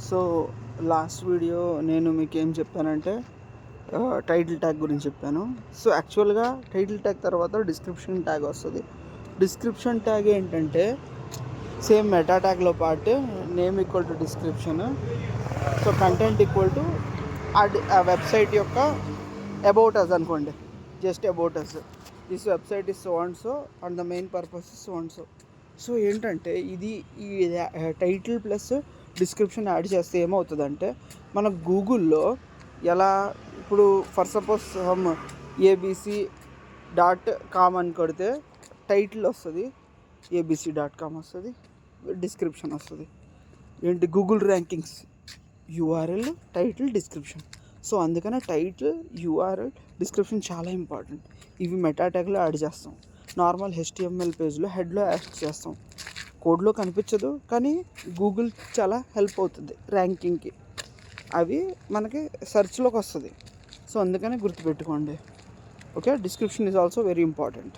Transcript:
So last video నేను మీకు ఏం చెప్పానంటే టైటిల్ ట్యాగ్ గురించి చెప్పాను. సో యాక్చువల్గా టైటిల్ ట్యాగ్ తర్వాత డిస్క్రిప్షన్ ట్యాగ్ వస్తుంది. డిస్క్రిప్షన్ ట్యాగ్ ఏంటంటే సేమ్ మెటా ట్యాగ్లో పాటు name equal to description, so content equal to ఆ వెబ్సైట్ యొక్క అబౌట్ అస్ అనుకోండి, just about us, this website is so and so and the main purpose is so and so. So ఏంటంటే ఈ title plus description add చేస్తే ఏమవుతుందంటే మన గూగుల్లో ఎలా ఇప్పుడు ఫర్ సపోజ్ ABC.com అని కొడితే టైటిల్ వస్తుంది, ABC.com వస్తుంది, డిస్క్రిప్షన్ వస్తుంది. ఏంటి Google rankings URL, title, description. So అందుకనే టైటిల్, URL, డిస్క్రిప్షన్ చాలా ఇంపార్టెంట్. ఇవి మెటా ట్యాగ్లో యాడ్ చేస్తాం. నార్మల్ HTML పేజ్లో హెడ్లో యాడ్ చేస్తాం. కోడ్లో కనిపించదు కానీ గూగుల్ చాలా హెల్ప్ అవుతుంది ర్యాంకింగ్కి. అవి మనకి సెర్చ్లోకి వస్తుంది. సో అందుకనే గుర్తుపెట్టుకోండి. Okay, description is also very important.